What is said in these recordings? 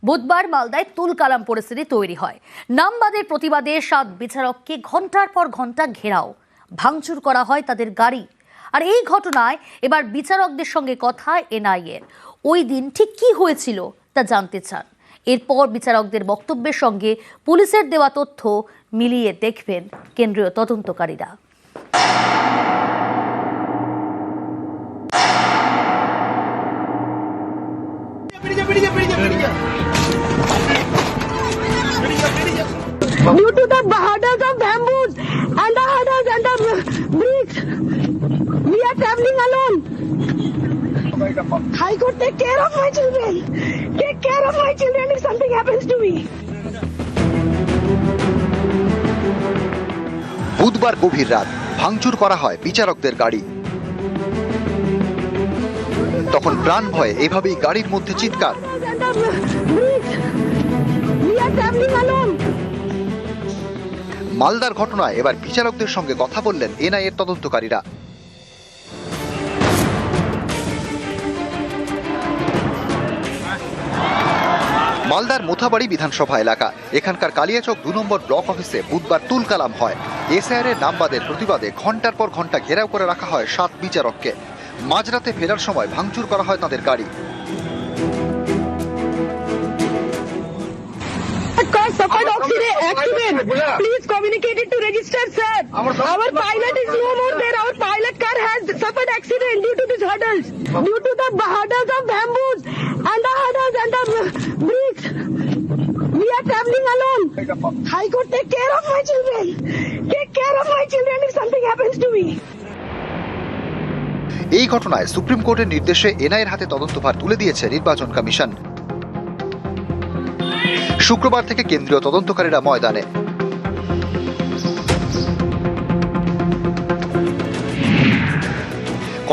বুধবার মালদায় তুলকালাম পরিস্থিতি তৈরি হয়। নামবাদের প্রতিবাদে 7 বিচারককে ঘন্টার পর ঘন্টা ঘেরাও, ভাঙচুর করা হয় তাদের গাড়ি। আর এই ঘটনায় এবার বিচারকদের সঙ্গে কথা এনআইএর। ওই দিন ঠিক কি হয়েছিল তা জানতে চান। এরপর বিচারকদের বক্তব্যের সঙ্গে পুলিশের দেওয়া তথ্য মিলিয়ে দেখবেন কেন্দ্রীয় তদন্তকারীরা। Due to the hurdles of bamboos and the hurdles and the bricks, we are traveling alone. High Court, take care of my children. Take care of my children if something happens to me. বুধবার গভীর রাত ভাঙচুর করা হয় বিচারকদের গাড়ি। তখন প্রাণ ভয়ে এভাবেই গাড়ির মধ্যে চিৎকার। মালদার ঘটনায় এবার বিচারকদের সঙ্গে কথা বললেন এনআইএর তদন্তকারীরা। মালদার মোথাবাড়ি বিধানসভা এলাকা, এখানকার কালিয়াচক 2 নম্বর ব্লক অফিসে বুধবার তুলকালাম হয়। এসআইআর এর নামবাদের প্রতিবাদে ঘন্টার পর ঘন্টা ঘেরাও করে রাখা হয় 7 বিচারককে। মাঝরাতে ফেরার সময় ভাঙচুর করা হয় তাদের গাড়ি। Suffered accident. Please communicate it to register, sir. Our pilot is no more there. Our pilot car has suffered accident due to these hurdles. Due to the hurdles of bamboos and the hurdles and the bricks. We are traveling alone. High Court, take care of my children. Take care of my children if something happens to me. এই ঘটনায় supreme কোর্টের নির্দেশে এনআইএর হাতে তদন্তভার তুলে দিয়েছে নির্বাচন commission. শুক্রবার থেকে কেন্দ্রীয় তদন্তকারীরা ময়দানে।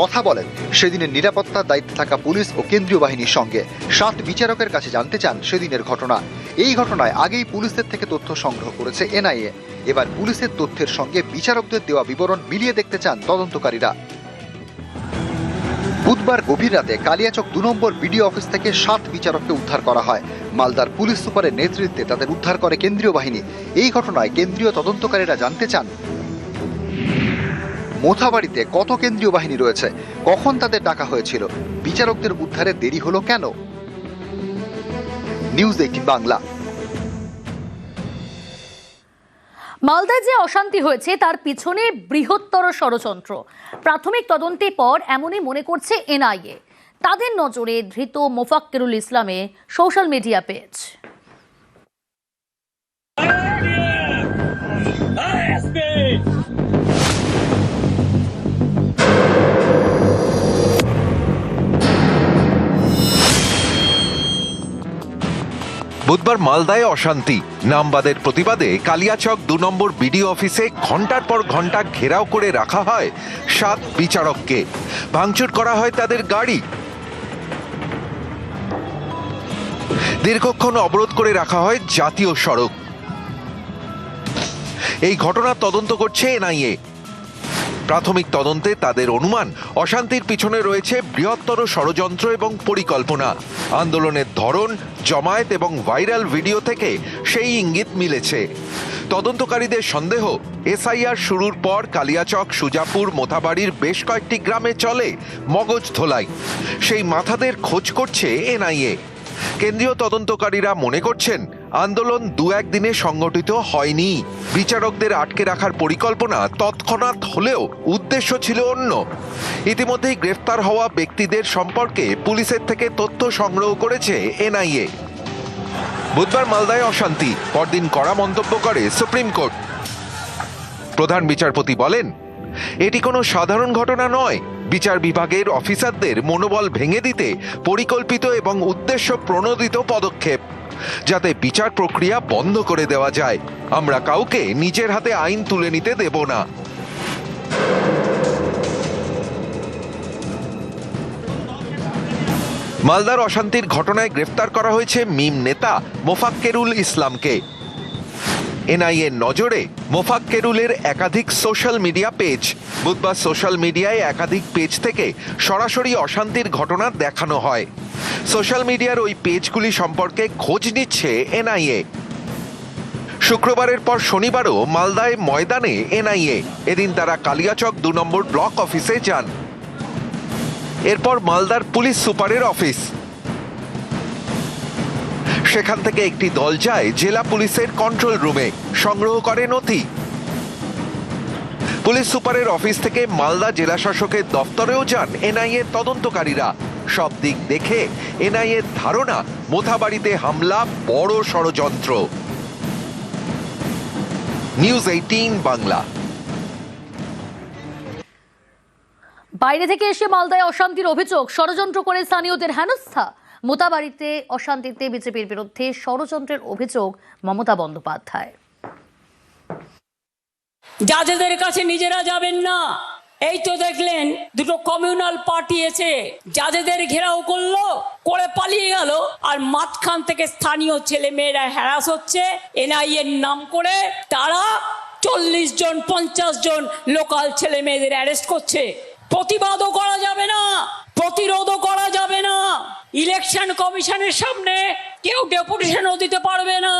কথা বলেন সেদিনের নিরাপত্তার দায়িত্বে থাকা পুলিশ ও কেন্দ্রীয় বাহিনীর সঙ্গে। 7 বিচারকের কাছে জানতে চান সেদিনের ঘটনা। এই ঘটনায় আগেই পুলিশের থেকে তথ্য সংগ্রহ করেছে এনআইএ। এবার পুলিশের তথ্যের সঙ্গে বিচারকদের দেওয়া বিবরণ মিলিয়ে দেখতে চান তদন্তকারীরা। বুধবার গভীর রাতে কালিয়াচক 2 নম্বর বিডিও অফিস থেকে 7 বিচারককে উদ্ধার করা হয়। মালদার পুলিশ সুপারের নেতৃত্বে তাদের উদ্ধার করে কেন্দ্রীয় বাহিনী। এই ঘটনায় কেন্দ্রীয় তদন্তকারীরা জানতে চান মোথাবাড়িতে কত কেন্দ্রীয় বাহিনী রয়েছে, কখন তাদের ডাকা হয়েছিল, বিচারকদের উদ্ধারে দেরি হলো কেন। নিউজ 18 বাংলা। মালদায় যে অশান্তি হয়েছে তার পিছনে বৃহত্তর ষড়যন্ত্র। প্রাথমিক তদন্তের পর এমনই মনে করছে এনআইএ। তাদের নজরে ধৃত মোফাক্কেরুল ইসলামে সোশ্যাল মিডিয়া পেজ। বুধবার মালদায় অশান্তি, নামবাদের প্রতিবাদে কালিয়াচক 2 নম্বর বিডিও অফিসে ঘন্টার পর ঘন্টা ঘেরাও করে রাখা হয় 7 বিচারককে। ভাঙচুর করা হয় তাদের গাড়ি। দীর্ঘক্ষণ অবরোধ করে রাখা হয় জাতীয় সড়ক। এই ঘটনার তদন্ত করছে এনআইএ। প্রাথমিক তদন্তে তাদের অনুমান অশান্তির পিছনে রয়েছে বৃহত্তর ষড়যন্ত্র এবং পরিকল্পনা। আন্দোলনের ধরন, জমায়েত এবং ভাইরাল ভিডিও থেকে সেই ইঙ্গিত মিলেছে। তদন্তকারীদের সন্দেহ, এসআইআর শুরুর পর কালিয়াচক, সুজাপুর, মোথাবাড়ির বেশ কয়েকটি গ্রামে চলে মগজ ধোলাই। সেই মাথাদের খোঁজ করছে এনআইএ। কেন্দ্রীয় তদন্তকারীরা মনে করছেন আন্দোলন 2-1 দিনে সংগঠিত হয়নি। বিচারকদের আটকে রাখার পরিকল্পনা তৎক্ষণাৎ হলেও উদ্দেশ্য ছিল অন্য। ইতিমধ্যেই গ্রেফতার হওয়া ব্যক্তিদের সম্পর্কে পুলিশের থেকে তথ্য সংগ্রহ করেছে এনআইএ। বুধবার মালদায় অশান্তি, পরদিন কড়া মন্তব্য করে সুপ্রিম কোর্ট। প্রধান বিচারপতি বলেন, এটি কোনো সাধারণ ঘটনা নয়। বিচার বিভাগের অফিসারদের মনোবল ভেঙে দিতে পরিকল্পিত এবং উদ্দেশ্য প্রণোদিত পদক্ষেপ, যাতে বিচার প্রক্রিয়া বন্ধ করে দেওয়া যায়। আমরা কাউকে নিজের হাতে আইন তুলে নিতে দেব না। মালদার অশান্তির ঘটনায় গ্রেফতার করা হয়েছে মিম নেতা মোফাক্কেরুল ইসলামকে। এনআইএর নজরে মোফাক্কেরুলের একাধিক সোশ্যাল মিডিয়া পেজ। বুধবার সোশ্যাল মিডিয়ায় একাধিক পেজ থেকে সরাসরি অশান্তির ঘটনা দেখানো হয়। সোশ্যাল মিডিয়ার ওই পেজগুলি সম্পর্কে খোঁজ নিচ্ছে এনআইএ। শুক্রবারের পর শনিবারও মালদায় ময়দানে এনআইএ। এদিন তারা কালিয়াচক 2 নম্বর ব্লক অফিসে যান। এরপর মালদার পুলিশ সুপারের অফিস। সেখান থেকে একটি দল যায় জেলা পুলিশের কন্ট্রোল রুমে, সংগ্রহ করে নথি। পুলিশ সুপারের অফিস থেকে মালদা জেলা শাসকের দফতরেও যান এনআইএর তদন্তকারীরা। সব দিক দেখে এনআইএর ধারণা মোথাবাড়িতে হামলা বড় ষড়যন্ত্র। নিউজ 18 বাংলা। বাইরে থেকে এসে মালদায় অশান্তির অভিযোগ, ষড়যন্ত্র করে স্থানীয়দের হেনস্থা। মোতাবাড়িতে অশান্তিতে বিজেপির বিরুদ্ধে ষড়যন্ত্রের অভিযোগ মমতা বন্দ্যোপাধ্যায়। যাদের কাছে নিজেরা যাবেন না, এই তো দেখলেন দুটো কমিউনাল পার্টি এসে যাদের ঘেরাও করলো, করে পালিয়ে গেল। আর মাঝখান থেকে স্থানীয় ছেলে মেয়েরা হ্যারাস হচ্ছে এনআইএর নাম করে। তারা 40 জন 50 জন লোকাল ছেলে মেয়েদের অ্যারেস্ট করছে। প্রতিবাদও করা যাবে না, প্রতিরোধও করা যাবে না। ইলেকশন কমিশনের সামনে কেউ ডেপুটেশনও দিতে পারবে না।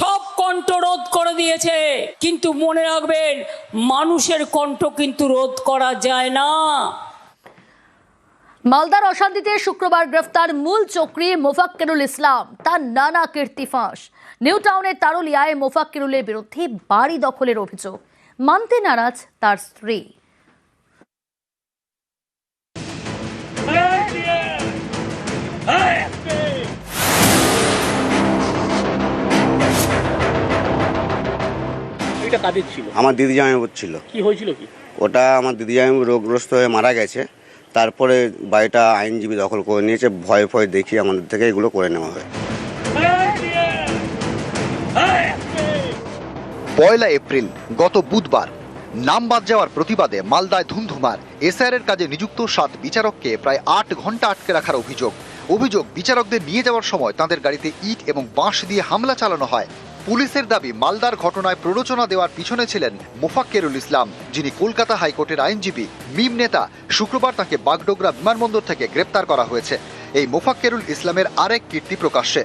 সব কণ্ঠ রোধ করে দিয়েছে। কিন্তু মনে রাখবেন, মানুষের কণ্ঠ কিন্তু রোধ করা যায় না। মালদার অশান্তিতে শুক্রবার গ্রেফতার মূল চক্রী মোফাক্কেরুল ইসলাম। তার নানা কীর্তি ফাঁস। নিউ টাউনের তারুলিয়ায় মোফাক্কেরুলের বিরুদ্ধে বাড়ি দখলের অভিযোগ। মানতে নারাজ তার স্ত্রী। এটা কাদের ছিল? আমার দিদি জামাইবাবুর ছিল। কি হয়েছিল কি? ওটা আমার দিদি জামাইবাবু রোগগ্রস্ত হয়ে মারা গেছে। তারপরে বাড়িটা আইনজীবী দখল করে নিয়েছে। ভয় ভয় দেখিয়ে আমাদের থেকে এগুলো করে নেওয়া হয়। 1 এপ্রিল গত বুধবার নাম বাদ যাওয়ার প্রতিবাদে মালদায় ধুমধুমার। এসআইআর কাজে নিযুক্ত 7 বিচারককে প্রায় 8 ঘন্টা আটকে রাখার অভিযোগ বিচারকদের নিয়ে যাওয়ার সময় তাদের গাড়িতে ইট এবং বাঁশ দিয়ে হামলা চালানো হয়। পুলিশের দাবি, মালদার ঘটনায় প্ররোচনা দেওয়ার পিছনে ছিলেন মোফাক্কেরুল ইসলাম, যিনি কলকাতা হাইকোর্টের আইনজীবী, মিম নেতা। শুক্রবার তাকে বাগডোগরা বিমানবন্দর থেকে গ্রেপ্তার করা হয়েছে। এই মোফাক্কেরুল ইসলামের আরেক কীর্তি প্রকাশ্যে।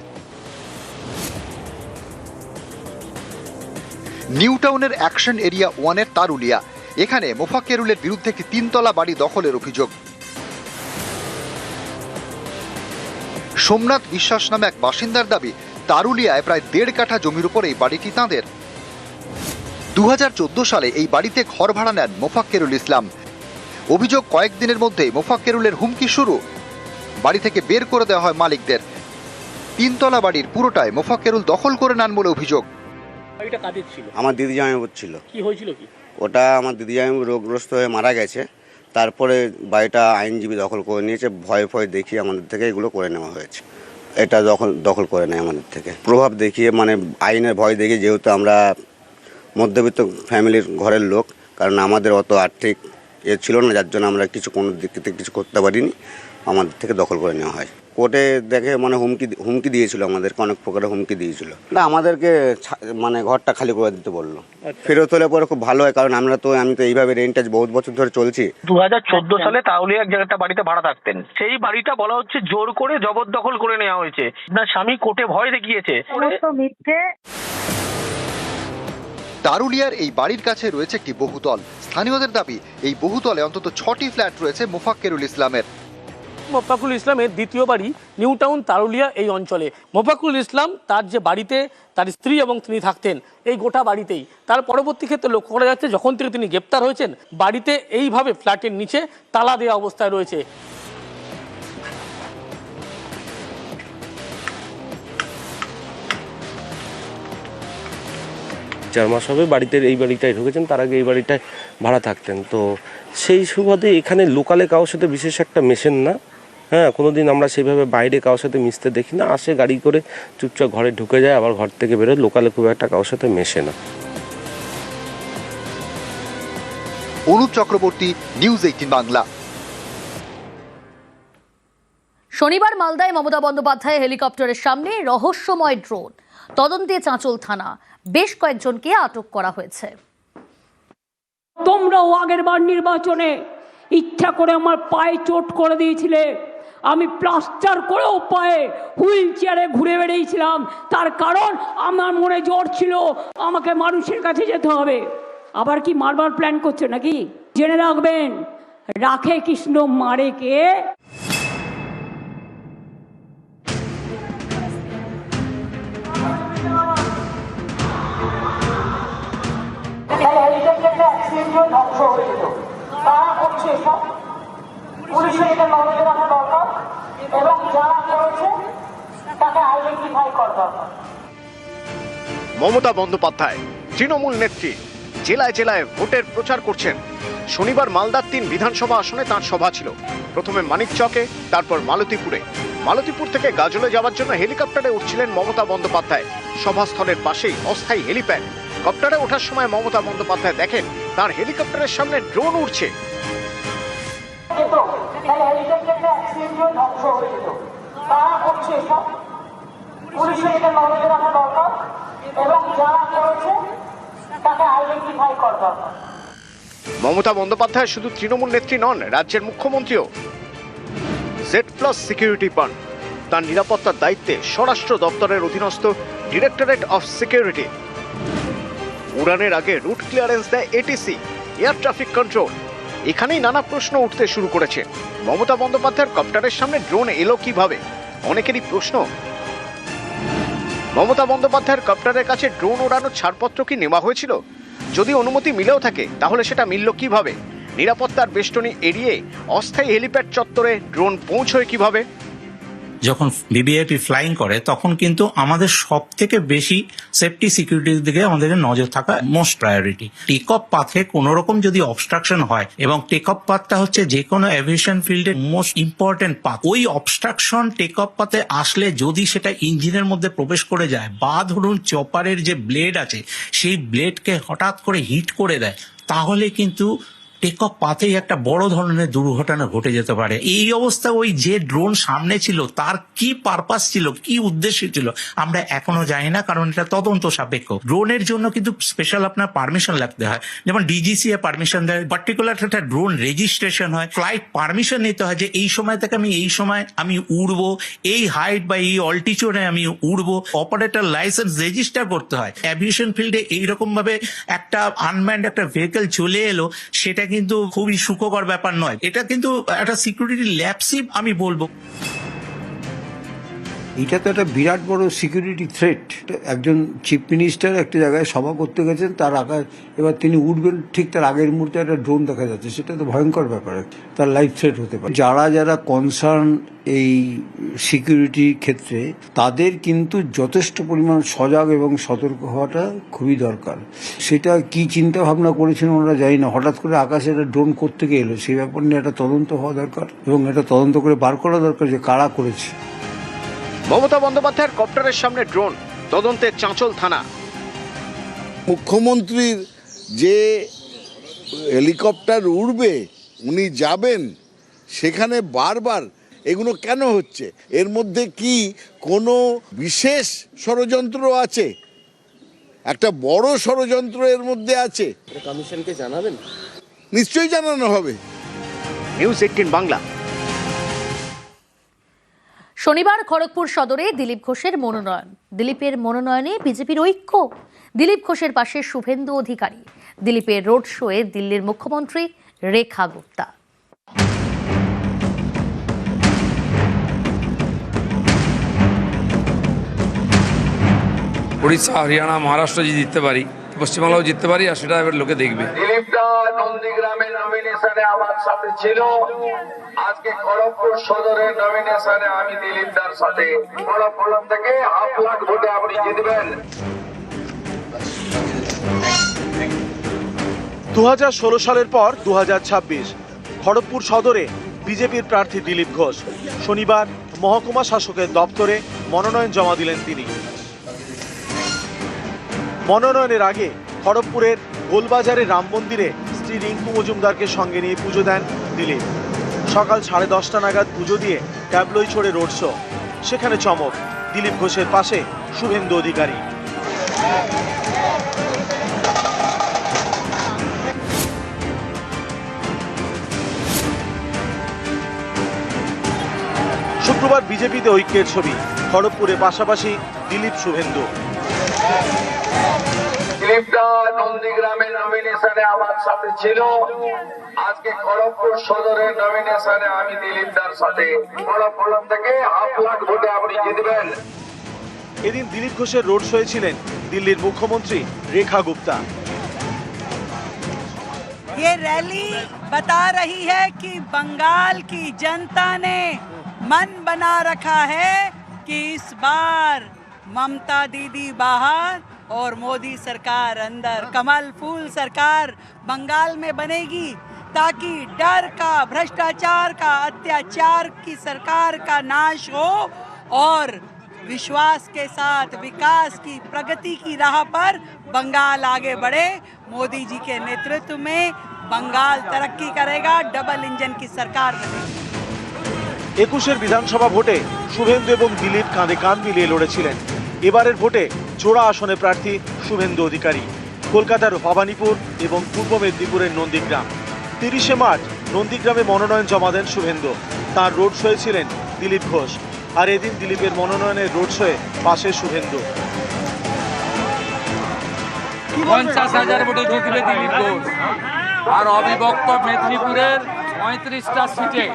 নিউ টাউনের অ্যাকশন এরিয়া 1-এর তারুলিয়া। এখানে মোফাক্কেরুলের বিরুদ্ধে একটি 3 তলা বাড়ি দখলের অভিযোগ। সোমনাথ বিশ্বাস নামে এক বাসিন্দার দাবি, তারুলিয়ায় প্রায় 1.5 কাঠা জমির উপর এই বাড়িটি তাঁদের। 2014 সালে এই বাড়িতে ঘর ভাড়া নেন মোফাক্কেরুল ইসলাম। অভিযোগ, কয়েকদিনের মধ্যেই মোফাক্কেরুলের হুমকি শুরু। বাড়ি থেকে বের করে দেওয়া হয় মালিকদের। 3 তলা বাড়ির পুরোটাই মোফাক্কেরুল দখল করে নেন বলে অভিযোগ। এটা কাদের ছিল? আমার দিদি জামাইবাবুর ছিল। কি হয়েছিল কি? ওটা আমার দিদি জামাইবাবু রোগগ্রস্ত হয়ে মারা গেছে। তারপরে বাড়িটা আইনজীবী দখল করে নিয়েছে। ভয় ভয় দেখিয়ে আমাদের থেকে এগুলো করে নেওয়া হয়েছে। এটা দখল করে নেয় আমাদের থেকে, প্রভাব দেখিয়ে, মানে আইনের ভয় দেখিয়ে। যেহেতু আমরা মধ্যবিত্ত ফ্যামিলির ঘরের লোক, কারণ আমাদের অত আর্থিক ছিল না, যার জন্য আমরা কোনো দিক থেকে কিছু করতে পারিনি। আমাদের থেকে দখল করে নেওয়া হয়। কোর্টে দেখে মানে হুমকি দিয়েছিল, আমাদেরকে অনেক প্রকারের হুমকি দিয়েছিল। না, আমাদেরকে মানে ঘরটা খালি করে দিতে বললো। ফেরত হলে পরে খুব ভালো হয়, কারণ আমি তো এইভাবে রেন্টাজ বহুত বছর ধরে চলছি। 2014 সালে তাউলিয়া একটা বাড়িতে ভাড়া থাকতেন। সেই বাড়িটা বলা হচ্ছে জোর করে জবরদখল করে নেওয়া হয়েছে। না, স্বামী কোর্টে ভয় দেখিয়েছে। তারুলিয়ার এই বাড়ির কাছে রয়েছে একটি বহুতল। স্থানীয়দের দাবি, এই বহুতলে অন্তত 6টি ফ্ল্যাট রয়েছে মোফাক্কেরুল ইসলামের। মোফাক্কুল ইসলামের দ্বিতীয় বাড়ি নিউ টাউন তারুলিয়া এই অঞ্চলে। মোফাক্কুল ইসলাম তার যে বাড়িতে তার স্ত্রী এবং তিনি থাকতেন, এই গোটা বাড়িতেই। তার পরবর্তী ক্ষেত্রে লক্ষ্য করা যাচ্ছে, যখন থেকে তিনি গ্রেপ্তার হয়েছেন, বাড়িতে এইভাবে ফ্ল্যাটের নিচে তালা দেওয়া অবস্থায় রয়েছে। চার মাস হবে বাড়িতে, এই বাড়িটায় ঢুকেছেন। তার আগে এই বাড়িটায় ভাড়া থাকতেন। তো সেই সুবাদে এখানে লোকালে কারোর সাথে বিশেষ একটা মেশেন না। হ্যাঁ, কোনোদিন আমরা সেইভাবে বাইরে কারোর সাথে মিশতে দেখি না। আসে গাড়ি করে চুপচাপ ঘরে ঢুকে যায়, আবার ঘর থেকে বেরোয়। লোকালে খুব একটা কারোর সাথে মেশে না। অনুপ চক্রবর্তী, নিউজ 18 বাংলা। শনিবার মালদায় মমতা বন্দ্যোপাধ্যায় হেলিকপ্টারের সামনে রহস্যময় ড্রোন। তদন্তে চাঁচল থানা, বেশ কয়েকজনকে আটক করা হয়েছে। তোমরাও আগের বার নির্বাচনে ইচ্ছা করে আমার পায়ে চোট করে দিয়েছিলে। আমি প্লাস্টার করেও পায়ে হুইল চেয়ারে ঘুরে বেড়িয়েছিলাম, তার কারণ আমার মনে জোর ছিল আমাকে মানুষের কাছে যেতে হবে। আবার কি মারবার প্ল্যান করছো নাকি? জেনে রাখবেন, রাখে কৃষ্ণ মারে কে। ধ্বংস হয়ে যেত। তারা করছে সব, পুলিশের এটা নজরে রাখা দরকার এবং যারা করেছে তাকে আইডেন্টিফাই করা দরকার। মমতা বন্দ্যোপাধ্যায় তৃণমূল নেত্রী জেলায় জেলায় ভোটের প্রচার করছেন। শনিবার মালদার 3 বিধানসভা আসনে তাঁর সভা ছিল। প্রথমে মানিকচকে, তারপর মালতীপুরে। মালতীপুর থেকে গাজলে যাওয়ার জন্য হেলিকপ্টারে উঠছিলেন মমতা বন্দ্যোপাধ্যায়। সভাস্থলের পাশেই অস্থায়ী হেলিপ্যাড। কপ্টারে ওঠার সময় মমতা বন্দ্যোপাধ্যায় দেখেন তার হেলিকপ্টারের সামনে ড্রোন উড়ছে। ধ্বংস হয়ে যেত। তারা করছে সব, পুলিশের এটা নজরে রাখা দরকার এবং যারা করেছে তাকে আইডেন্টিফাই করা দরকার। মমতা বন্দ্যোপাধ্যায় শুধু তৃণমূল নেত্রী নন, রাজ্যের মুখ্যমন্ত্রীও। Z+ সিকিউরিটি পান। তার নিরাপত্তার দায়িত্বে স্বরাষ্ট্র দপ্তরের অধীনস্থ ডিরেক্টরেট অফ সিকিউরিটি। উড়ানের আগে রুট ক্লিয়ারেন্স দেয় ATC, এয়ার ট্রাফিক কন্ট্রোল। এখানেই নানা প্রশ্ন উঠতে শুরু করেছে। মমতা বন্দ্যোপাধ্যায়ের কপ্টারের সামনে ড্রোন এলো কিভাবে? অনেকেরই প্রশ্ন। মমতা বন্দ্যোপাধ্যায়ের কপ্টারের কাছে ড্রোন ওড়ানোর ছাড়পত্র কি নেওয়া হয়েছিল? যদি অনুমতি মিলেও থাকে তাহলে সেটা মিলল কিভাবে? নিরাপত্তার বেষ্টনী এড়িয়ে অস্থায়ী হেলিপ্যাড চত্বরে ড্রোন পৌঁছয় কিভাবে? যখন ভিভিআইপি ফ্লাইং করে তখন কিন্তু আমাদের সব থেকে বেশি সেফটি সিকিউরিটির দিকে আমাদের নজর থাকা মোস্ট প্রায়োরিটি। টেক অফ পাথে কোন রকম যদি অবস্ট্রাকশন হয়, এবং টেক অফ পাথটা হচ্ছে যে কোনো এভিয়েশন ফিল্ডের মোস্ট ইম্পর্টেন্ট পাথ, ওই অবস্ট্রাকশন টেক অফ পাথে আসলে যদি সেটা ইঞ্জিনের মধ্যে প্রবেশ করে যায়, বা ধরুন চপারের যে ব্লেড আছে সেই ব্লেডকে হঠাৎ করে হিট করে দেয়, তাহলে কিন্তু টেক অফ পাথেই একটা বড় ধরনের দুর্ঘটনা ঘটে যেতে পারে। এই অবস্থা ওই যে ড্রোন সামনে ছিল তার কি পারপাস ছিল, কি উদ্দেশ্য ছিল, আমরা এখনো জানি না, কারণ এটা তদন্ত সাপেক্ষ। ড্রোনের জন্য কিন্তু স্পেশাল আপনার পারমিশন লাগতে হয়, যেমন DGCA পারমিশন দেয়, পার্টিকুলার একটা ড্রোন রেজিস্ট্রেশন হয়, ফ্লাইট পারমিশন নিতে হয় যে এই সময় থেকে আমি এই সময় আমি উড়বো, এই হাইট বা এই অল্টিটিউডে আমি উড়বো, অপারেটর লাইসেন্স রেজিস্টার করতে হয়। অ্যাভিয়েশন ফিল্ডে এইরকম ভাবে একটা আনম্যান্ড একটা ভেহিকল চলে এলো, সেটা কিন্তু খুবই সুখকর ব্যাপার নয়। এটা কিন্তু একটা সিকিউরিটি ল্যাপসই আমি বলবো। এটা তো একটা বিরাট বড় সিকিউরিটি থ্রেট। একজন চিফ মিনিস্টার একটা জায়গায় সভা করতে গেছেন, তার আগে এবার তিনি উঠবেন, ঠিক তার আগের মুহূর্তে একটা ড্রোন দেখা যাচ্ছে, সেটা তো ভয়ঙ্কর ব্যাপার, তার লাইফ থ্রেট হতে পারে। যারা যারা কনসার্ন এই সিকিউরিটির ক্ষেত্রে, তাদের কিন্তু যথেষ্ট পরিমাণ সজাগ এবং সতর্ক হওয়াটা খুবই দরকার। সেটা কি চিন্তা ভাবনা করেছেন ওনারা জানি না, হঠাৎ করে আকাশে একটা ড্রোন কোত্থেকে এলো, সেই ব্যাপার নিয়ে একটা তদন্ত হওয়া দরকার এবং এটা তদন্ত করে বার করা দরকার যে কারা করেছে। মমতা বন্দ্যোপাধ্যায়ের কপ্টারের সামনে ড্রোন, তদন্তে চাঁচল থানা। মুখ্যমন্ত্রীর যে হেলিকপ্টার উড়বে, উনি যাবেন, সেখানে বারবার এগুলো কেন হচ্ছে? এর মধ্যে কি কোনো বিশেষ ষড়যন্ত্র আছে? একটা বড় ষড়যন্ত্র এর মধ্যে আছে। কমিশনকে জানাবেন? নিশ্চয়ই জানানো হবে। নিউজ 18 বাংলা। শনিবার খড়গপুর সদরে দিলীপ ঘোষের মনোনয়ন। দিলীপের মনোনয়নে বিজেপির ঐক্য। দিলীপ ঘোষের পাশে শুভেন্দু অধিকারী। দিলীপের রোড শোয়ে দিল্লির মুখ্যমন্ত্রী রেখা গুপ্তা। উড়িষ্যা, হরিয়ানা, মহারাষ্ট্র যদি জিততে পারি, পশ্চিমবাংলাও জিততে পারি, আর সেটা এবার লোকে দেখবে। দিলীপদা নন্দীগ্রামের নমিনেশনে আমার সাথে ছিল, আজকে খড়গপুর সদরের নমিনেশনে আমি দিলীপদার সাথে। খড়গপুর থেকে 1.5 লাখ ভোটে আপনি জিতবেন। 2016 সালের পর 2026 খড়গপুর সদরে বিজেপির প্রার্থী দিলীপ ঘোষ। শনিবার মহকুমা শাসকের দপ্তরে মনোনয়ন জমা দিলেন তিনি। মনোনয়নের আগে খড়গপুরের গোলবাজারের রাম মন্দিরে স্ত্রী রিঙ্কু মজুমদারকে সঙ্গে নিয়ে পুজো দেন দিলীপ। সকাল 10:30 নাগাদ পুজো দিয়ে ট্যাবলোই ছড়ে রোড শো, সেখানে চমক দিলীপ ঘোষের পাশে শুভেন্দু অধিকারী। শুক্রবার বিজেপিতে ঐক্যের ছবি, খড়গপুরে পাশাপাশি দিলীপ শুভেন্দু। দিলীপদা নন্দীগ্রামের নমিনেশনে আমার সাথে ছিল, আজকে খড়গপুর সদরের নমিনেশনে আমি দিলীপদার সাথে। খড়গপুর থেকে 1.5 লাখ ভোটে আপনি জিতবেন। এদিন দিলীপ ঘোষের রোড শোয়ে ছিলেন দিল্লির মুখ্যমন্ত্রী রেখা গুপ্তা। ये रैली बता रही है कि बंगाल की जनता ने मन बना रखा है कि इस बार ममता दीदी बाहर और मोदी सरकार अंदर, कमल फूल सरकार बंगाल में बनेगी, ताकि डर का, भ्रष्टाचार का, अत्याचार की सरकार का नाश हो और विश्वास के साथ विकास की, प्रगति की राह पर बंगाल आगे बढ़े। मोदी जी के नेतृत्व में बंगाल तरक्की करेगा, डबल इंजन की सरकार बनेगी। 21 বিধানসভা ভোটে শুভেন্দু এবং দিলীপ কাঁধে কাঁধ মিলিয়ে লড়েছিলেন। এবারের ভোটে জোড়া আসনে প্রার্থী শুভেন্দু অধিকারী, কলকাতার ভবানীপুর এবং পূর্ব মেদিনীপুরের নন্দীগ্রাম। 30 মার্চ নন্দীগ্রামে মনোনয়ন জমা দেন শুভেন্দু, তার রোড শোয়ে ছিলেন দিলীপ ঘোষ। আর এদিন দিলীপের মনোনয়নের রোড শোয়ে পাশে শুভেন্দু। 50,000 ভোটে জিতবে দিলীপ ঘোষ, আর অবিভক্ত মেদিনীপুরের 35টা সিটে।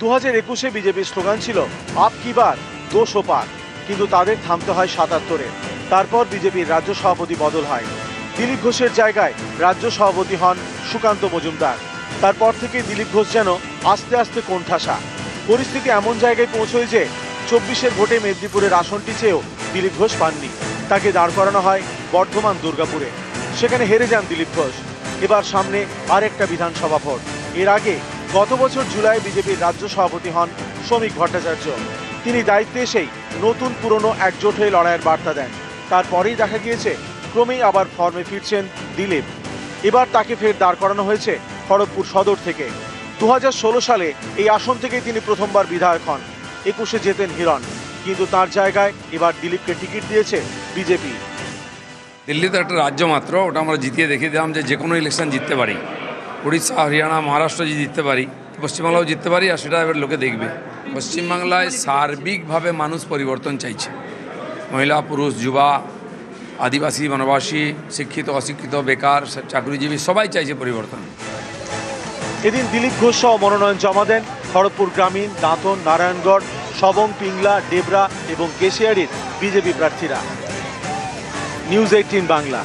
2021 বিজেপির স্লোগান ছিল আপ কি বার 200 পার, কিন্তু তাদের থামতে হয় 77-এ। তারপর বিজেপির রাজ্য সভাপতি বদল হয়, দিলীপ ঘোষের জায়গায় রাজ্য সভাপতি হন সুকান্ত মজুমদার। তারপর থেকে দিলীপ ঘোষ যেন আস্তে আস্তে কোণঠাসা। পরিস্থিতি এমন জায়গায় পৌঁছয় যে 24-এর ভোটে মেদিনীপুরের আসনটি চেয়েও দিলীপ ঘোষ পাননি। তাকে দাঁড় করানো হয় বর্ধমান দুর্গাপুরে, সেখানে হেরে যান দিলীপ ঘোষ। এবার সামনে আরেকটা বিধানসভা ভোট। এর আগে গত বছর জুলাই বিজেপির রাজ্য সভাপতি হন শ্রমিক ভট্টাচার্য। তিনি দায়িত্বে এসেই নতুন পুরনো একজোট হয়ে লড়াইয়ের বার্তা দেন। তারপরেই দেখা গিয়েছে ক্রমেই আবার ফর্মে ফিরছেন দিলীপ। এবার তাকে ফের দাঁড় করানো হয়েছে খড়গপুর সদর থেকে। 2016 সালে এই আসন থেকেই তিনি প্রথমবার বিধায়ক হন। 21-এ জেতেন হিরণ, কিন্তু তার জায়গায় এবার দিলীপকে টিকিট দিয়েছে বিজেপি। দিল্লি তো একটা রাজ্য মাত্র, ওটা আমরা জিতিয়ে দেখিয়ে দিলাম যে কোনো ইলেকশন জিততে পারি। উড়িষ্যা, হরিয়ানা, মহারাষ্ট্র যদি জিততে পারি, পশ্চিমবাংলাও জিততে পারি, আর সেটা এবার লোকে দেখবে। পশ্চিমবাংলায় সার্বিকভাবে মানুষ পরিবর্তন চাইছে। মহিলা, পুরুষ, যুবা, আদিবাসী, বনবাসী, শিক্ষিত, অশিক্ষিত, বেকার, চাকরিজীবী সবাই চাইছে পরিবর্তন। এদিন দিলীপ ঘোষ সহ মনোনয়ন জমা দেন খড়গপুর গ্রামীণ, দাঁতন, নারায়ণগড়, সবং, পিংলা, ডেবরা এবং কেশিয়াড়ির বিজেপি প্রার্থীরা। নিউজ 18 বাংলা।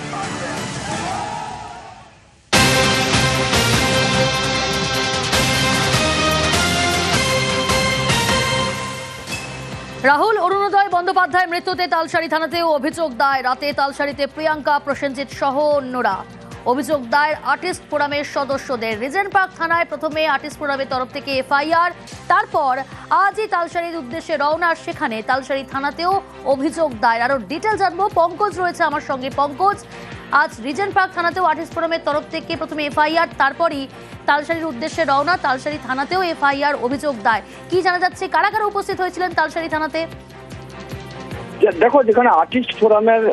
রাহুল অরুণোদয় বন্দ্যোপাধ্যায় মৃত্যুতে তালসারি থানাতেও অভিযোগ দায়। রাতে তালসারিতে প্রিয়াঙ্কা, প্রসেনজিৎ সহ অন্যরা। অভিযোগ দায়ের আর্টিস্ট ফোরামের সদস্যদের। রিজেন্ট পার্ক থানায় প্রথমে আর্টিস্ট ফোরামের তরফ থেকে এফআইআর, তারপর আজই তালসারির উদ্দেশ্যে রওনা, সেখানে তালসারি থানাতেও অভিযোগ দায়ের। আরো ডিটেল জানবো, পঙ্কজ রয়েছে আমার সঙ্গে। পঙ্কজ, আজ রিজেন্ট পার্ক থানাতেও আর্টিস্ট ফোরামের তরফ থেকে প্রথমে এফআইআর, তারপরই তালসারির উদ্দেশ্যে রওনা, তালসারি থানাতেও এফআইআর, অভিযোগ দায়। কি জানা যাচ্ছে, কারা কারা উপস্থিত হয়েছিলেন তালসারি থানাতে? দেখো, যেখানে আর্টিস্ট ফোরামের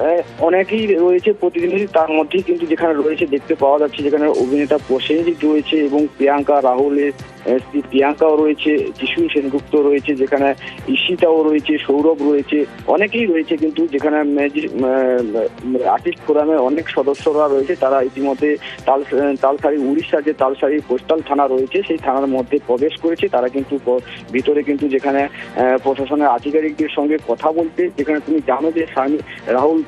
অনেকেই রয়েছে প্রতিনিধি, তার মধ্যেই কিন্তু যেখানে রয়েছে দেখতে পাওয়া যাচ্ছে যেখানে অভিনেতা প্রসেনজিৎ রয়েছে এবং প্রিয়াঙ্কা, রাহুলের স্ত্রী প্রিয়াঙ্কাও রয়েছে, যিশু সেনগুপ্ত রয়েছে, যেখানে ঈশিতাও রয়েছে, সৌরভ রয়েছে, অনেকেই রয়েছে। কিন্তু যেখানে আর্টিস্ট ফোরামের অনেক সদস্যরা রয়েছে, তারা ইতিমধ্যে তালসারি, উড়িষ্যার যে তালসারি কোস্টাল থানা রয়েছে সেই থানার মধ্যে প্রবেশ করেছে। তারা কিন্তু ভিতরে কিন্তু যেখানে প্রশাসনের আধিকারিকদের সঙ্গে কথা বলতে, যেখানে তুমি জানো যে রাহুল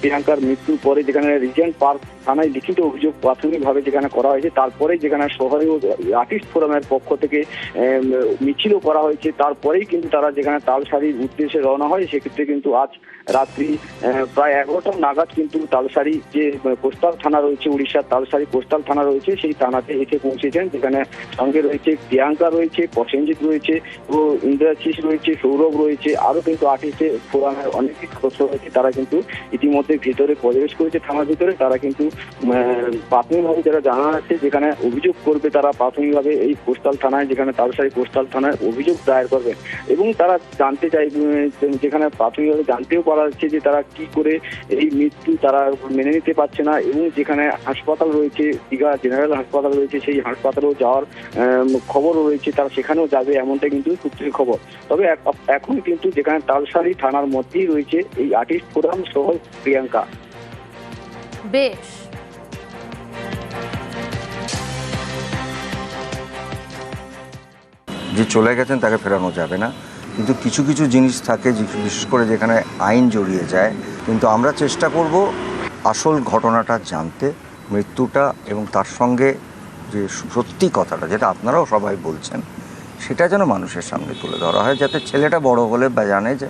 প্রিয়াঙ্কার মৃত্যুর পরে যেখানে রিজেন্ট পার্ক থানায় লিখিত অভিযোগ প্রাথমিকভাবে যেখানে করা হয়েছে, তারপরে যেখানে শহরে আর্টিস্ট ফোরামের পক্ষ থেকে মিছিলও করা হয়েছে। তারপরেই কিন্তু তারা যেখানে তালসারির উদ্দেশ্যে রওনা হয়, সেক্ষেত্রে কিন্তু আজ রাত্রি প্রায় 11টা নাগাদ কিন্তু তালসারি যে কোস্টাল থানা রয়েছে, উড়িষ্যার তালসারি কোস্টাল থানা রয়েছে, সেই থানাতে এসে পৌঁছেছেন। যেখানে সঙ্গে রয়েছে প্রিয়াঙ্কা রয়েছে, প্রসেনজিৎ রয়েছে, ও ইন্দ্রাশিস রয়েছে, সৌরভ রয়েছে, আরো কিন্তু আর্টিস্ট ফোরামের অনেক সদস্য রয়েছে। তারা কিন্তু ইতিমধ্যে ভিতরে প্রবেশ করেছে থানার ভিতরে। তারা কিন্তু প্রাথমিকভাবে যারা জানা যাচ্ছে যেখানে অভিযোগ করবে, তারা প্রাথমিকভাবে এই কোস্টাল থানায়, যেখানে তালসারি কোস্টাল থানায় অভিযোগ দায়ের করবেন। এবং তারা জানতে চাই, যেখানে প্রাথমিকভাবে জানতেও পারা যাচ্ছে যে তারা কি করে এই মৃত্যু তারা মেনে নিতে পারছে না, এবং যেখানে হাসপাতাল রয়েছে, দীঘা জেনারেল হাসপাতাল রয়েছে, সেই হাসপাতালেও যাওয়ার খবরও রয়েছে, তারা সেখানেও যাবে এমনটা কিন্তু সূত্রের খবর। তবে এখন কিন্তু যেখানে তালসারি থানার মধ্যেই রয়েছে এই আর্টিস্ট ফোরাম সহ প্রিয়াঙ্কা। বেশ, যে চলে গেছেন তাকে ফেরানো যাবে না, কিন্তু কিছু কিছু জিনিস থাকে বিশেষ করে যেখানে আইন জড়িয়ে যায়। কিন্তু আমরা চেষ্টা করব আসল ঘটনাটা জানতে, মৃত্যুটা এবং তার সঙ্গে যে সত্যি কথাটা যেটা আপনারাও সবাই বলছেন সেটা যেন মানুষের সামনে তুলে ধরা হয়, যাতে ছেলেটা বড় হলে বা জানে যে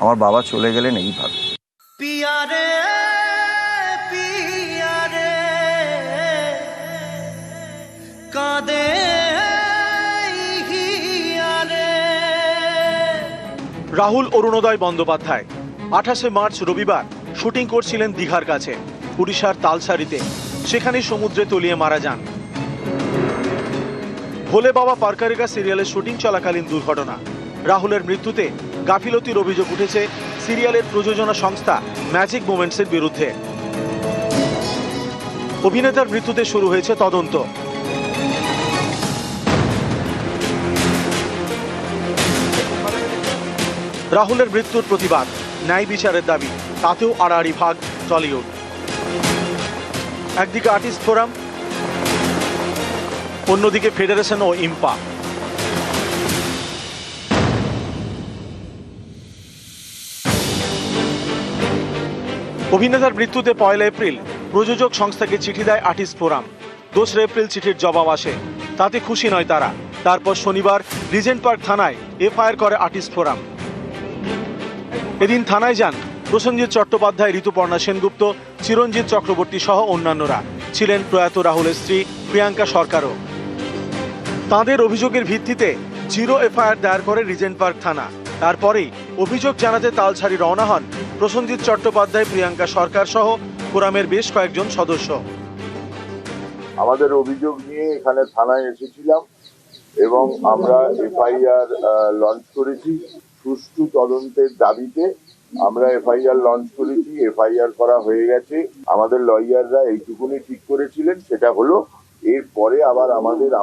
আমার বাবা চলে গেলেন এইভাবে। রাহুল অরুণোদয় বন্দ্যোপাধ্যায় 28শে মার্চ রবিবার শুটিং করছিলেন দীঘার কাছে উড়িষ্যার তালসারিতে। সেখানে সমুদ্রে তলিয়ে মারা যান। ভোলে বাবা পারকারেগা সিরিয়ালের শুটিং চলাকালীন দুর্ঘটনা। রাহুলের মৃত্যুতে গাফিলতির অভিযোগ উঠেছে সিরিয়ালের প্রযোজনা সংস্থা ম্যাজিক মোমেন্টসের বিরুদ্ধে। অভিনেতার মৃত্যুতে শুরু হয়েছে তদন্ত। রাহুলের মৃত্যুর প্রতিবাদ, ন্যায় বিচারের দাবি, তাতেও আড়াআড়ি ভাগ টলিউড। একদিকে আর্টিস্ট ফোরাম, অন্যদিকে ফেডারেশন ও ইম্পা। অভিনেতার মৃত্যুতে 1 এপ্রিল প্রযোজক সংস্থাকে চিঠি দেয় আর্টিস্ট ফোরাম। 2 এপ্রিল চিঠির জবাব আসে, তাতে খুশি নয় তারা। তারপর শনিবার রিজেন্ট পার্ক থানায় এফআইআর করে আর্টিস্ট ফোরাম। এদিন থানায় যান প্রসেনজিৎ চট্টোপাধ্যায়, ঋতুপর্ণা সেনগুপ্ত, চিরঞ্জিত চক্রবর্তী সহ অন্যান্যরা। ছিলেন প্রয়াত রাহুলের স্ত্রী প্রিয়াঙ্কা সরকারও। তাঁদের অভিযোগের ভিত্তিতে 0 এফআইআর দায়ের করে রিজেন্ট পার্ক থানা। তারপরেই অভিযোগ জানাতে তালসারি রওনা হন প্রসেনজিৎ চট্টোপাধ্যায়, প্রিয়াঙ্কা সরকার সহ ফোরামের বেশ কয়েকজন সদস্য। আমাদের অভিযোগ নিয়ে এখানে থানায় এসেছিলাম এবং আমরা এফআইআর লঞ্চ করেছি। সুষ্ঠু তদন্তের দাবিতে আমরা এফআইআর লঞ্চ করেছি। এফআইআর করা হয়ে গেছে। আমাদের লয়াররা এইটুকুনি ঠিক করেছিলেন, সেটা হলো এরপরে আবার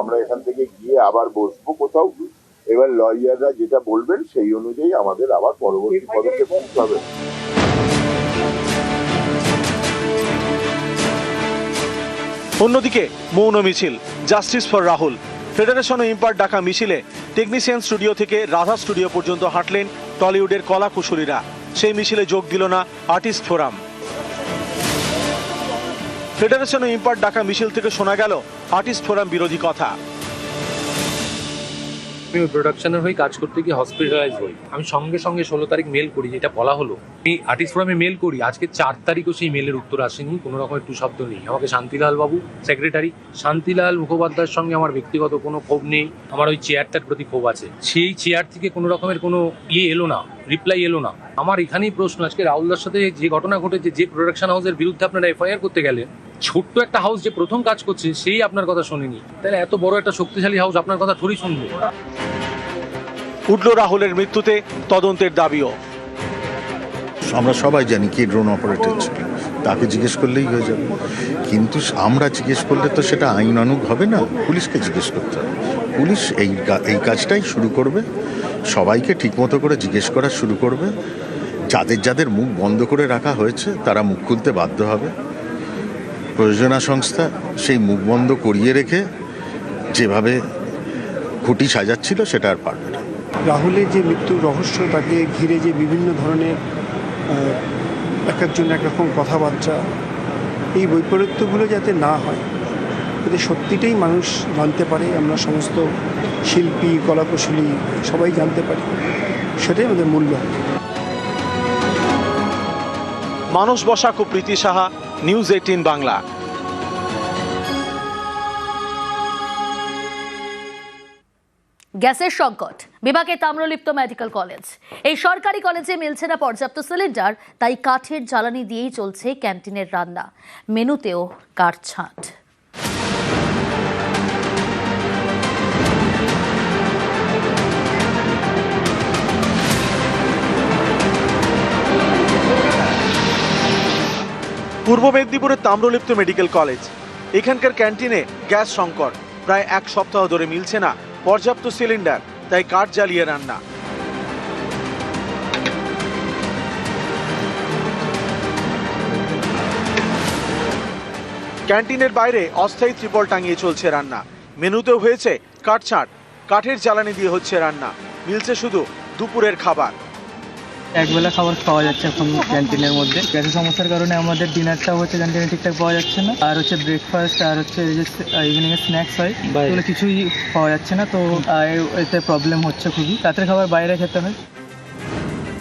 আমরা এখান থেকে গিয়ে আবার বসবো কোথাও। এবার লয়াররা যেটা বলবেন সেই অনুযায়ী আমাদের আবার পরবর্তী পদক্ষেপ নিতে হবে। অন্যদিকে মৌন মিছিল, জাস্টিস ফর রাহুল। ফেডারেশন ও ইম্পার ডাকা মিছিলে টেকনিশিয়ান স্টুডিও থেকে রাধা স্টুডিও পর্যন্ত হাঁটলেন টলিউডের কলা কুশলীরা। সেই মিছিলে যোগ দিল না আর্টিস্ট ফোরাম। ফেডারেশন ও ইম্পার ডাকা মিছিল থেকে শোনা গেল আর্টিস্ট ফোরাম বিরোধী কথা। আমি ওই প্রোডাকশনের হয়ে কাজ করতে গিয়ে হসপিটালাইজ হই। আমি সঙ্গে সঙ্গে 16 তারিখ মেল করি, যেটা বলা হলো। আমি আর্টিস্ট ফোরামে মেল করি, আজকে 4 তারিখও সেই মেলের উত্তর আসেনি, কোনো রকম একটু শব্দ নেই। আমাকে শান্তিলাল বাবু, সেক্রেটারি শান্তিলাল মুখোপাধ্যায়ের সঙ্গে আমার ব্যক্তিগত কোনো ক্ষোভ নেই, আমার ওই চেয়ারটার প্রতি ক্ষোভ আছে। সেই চেয়ার থেকে কোনো রকমের কোনো এলো না, রিপ্লাই এলো না। আমার এখানেই প্রশ্ন, আজকে রাহুলদার সাথে যে ঘটনা ঘটেছে, যে প্রোডাকশন হাউসের বিরুদ্ধে আপনারা এফআইআর করতে গেলেন, ছোট্ট একটা হাউস যে প্রথম কাজ করছে সেই আপনার কথা শোনেনি, তাহলে এত বড় একটা শক্তিশালী হাউস আপনার কথা থোড়ি শুনবে। উঠল রাহুলের মৃত্যুতে তদন্তের দাবিও। আমরা সবাই জানি কি ড্রোন অপারেটর ছিল, তাকে জিজ্ঞেস করলেই হয়ে যাবে। কিন্তু আমরা জিজ্ঞেস করলে তো সেটা আইনানুগ হবে না, পুলিশকে জিজ্ঞেস করতে হবে। পুলিশ এই কাজটাই শুরু করবে, সবাইকে ঠিকমতো করে জিজ্ঞেস করা শুরু করবে। যাদের মুখ বন্ধ করে রাখা হয়েছে তারা মুখ খুলতে বাধ্য হবে। প্রযোজনা সংস্থা সেই মুখ বন্ধ করিয়ে রেখে যেভাবে খুঁটি সাজাচ্ছিল সেটা আর পারবে না। রাহুলের যে মৃত্যুর রহস্য, তাকে ঘিরে যে বিভিন্ন ধরনের এক একজন একরকম কথাবার্তা, এই বৈপরীত্যগুলো যাতে না হয়, যাতে সত্যিটাই মানুষ জানতে পারে, আমরা সমস্ত শিল্পী, কলাকুশলী সবাই জানতে পারি, সেটাই আমাদের মূল্য। মানস বসাক ও প্রীতি সাহা, নিউজ 18 বাংলা। গ্যাসের সংকট, বিভাগে তাম্রলিপ্ত মেডিকেল কলেজ। এই সরকারি কলেজে মিলছে না পর্যাপ্ত সিলিন্ডার, তাই কাঠের জ্বালানি দিয়েই চলছে ক্যান্টিনের রান্না, মেনুতেও কাটছাঁট। পূর্ব মেদিনীপুরের তাম্রলিপ্ত মেডিকেল কলেজ, এখানকার ক্যান্টিনে গ্যাস সংকট, প্রায় 1 সপ্তাহ ধরে মিলছে না পর্যাপ্ত সিলিন্ডার, তাই কাঠ জ্বালিয়ে রান্না। ক্যান্টিনের বাইরে অস্থায়ী ত্রিপল টাঙিয়ে চলছে রান্না। মেনুতেও হয়েছে কাটছাঁট, কাঠের জ্বালানি দিয়ে হচ্ছে রান্না। মিলছে শুধু দুপুরের খাবার। একবেলা খাবার পাওয়া যাচ্ছে এখন ক্যান্টিনের মধ্যে। গ্যাসের সমস্যার কারণে আমাদের ডিনারটাও হচ্ছে ক্যান্টিনে ঠিকঠাক পাওয়া যাচ্ছে না, আর হচ্ছে ব্রেকফাস্ট আর হচ্ছে যে ইভিনিং এর স্ন্যাক্স হয় এগুলো কিছুই পাওয়া যাচ্ছে না। তো এতে প্রবলেম হচ্ছে খুবই, রাতের খাবার বাইরে খেতে হয়।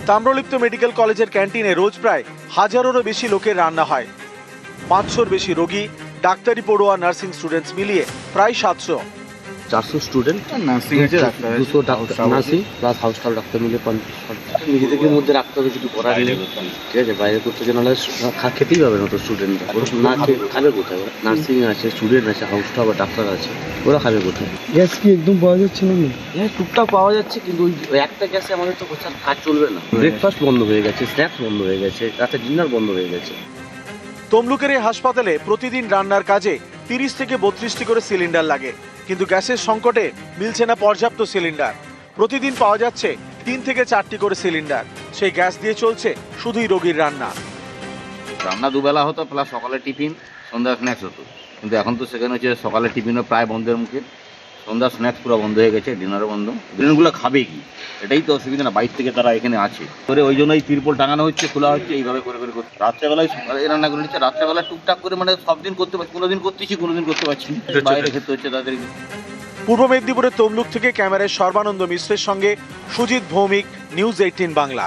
তাম্রলিপ্ত মেডিকেল কলেজের ক্যান্টিনে রোজ প্রায় 1000-এরও বেশি লোকের রান্না হয়। 500-র বেশি রোগী, ডাক্তারি পড়ুয়া, নার্সিং স্টুডেন্টস মিলিয়ে প্রায় 700। 400 স্টুডেন্ট, নার্সিং আছে 200 doctor, nursing plus house staff doctor মিলে 50। নিজেদেরকে মধ্যে রাখতে হবে, কিছু করার নেই, ঠিক আছে? বাইরে করতে গেলে নাহলে খেতেই পাবে না তো স্টুডেন্টরা, না খাবে কোথায়? নার্সিং আছে, স্টুডেন্ট আছে, হাউস স্টাফ আর ডাক্তার আছে, ওরা খাবে কোথায়? গ্যাস কি একদম পাওয়া যাচ্ছে না? হ্যাঁ, টুকটাক পাওয়া যাচ্ছে, কিন্তু ওই একটা গ্যাসে আমাদের তো কাজ চলবে না। ব্রেকফাস্ট বন্ধ হয়ে গেছে, স্ন্যাক্স বন্ধ হয়ে গেছে, রাতে ডিনার বন্ধ হয়ে গেছে। তমলুকের এই হাসপাতালে প্রতিদিন রান্নার কাজে 30 থেকে 32টি করে সিলিন্ডার লাগে, কিন্তু গ্যাসের সংকটে মিলছে না পর্যাপ্ত সিলিন্ডার। প্রতিদিন পাওয়া যাচ্ছে 3 থেকে 4টি করে সিলিন্ডার, সেই গ্যাস দিয়ে চলছে শুধুই রোগীর রান্না। রান্না দুবেলা হতো, প্লাস সকালে টিফিন, সন্ধ্যা স্ন্যাক্স হতো, কিন্তু এখন তো সেখানে হচ্ছে সকালে টিফিনও প্রায় বন্ধের মুখে, সন্ধ্যা স্ন্যাক্স পুরো বন্ধ হয়ে গেছে, ডিনারও বন্ধ। ডিনারগুলো খাবে কি? এটাই তো অসুবিধা না, বাইরে থেকে তারা এখানে আছে করে, ওই জন্যই তিরপল টাঙানো হচ্ছে, খোলা হচ্ছে, এইভাবে করে করে করছে। রাত্রেবেলায় রান্না করে নিচ্ছে, রাত্রেবেলা টুকটাক করে, মানে সব দিন করতে পারছি, কোনোদিন করতেছি, কোনোদিন করতে পারছি না, বাইরে খেতে হচ্ছে তাদের। পূর্ব মেদিনীপুরের তমলুক থেকে ক্যামেরায় সর্বানন্দ মিশ্রের সঙ্গে সুজিত ভৌমিক, নিউজ 18 বাংলা।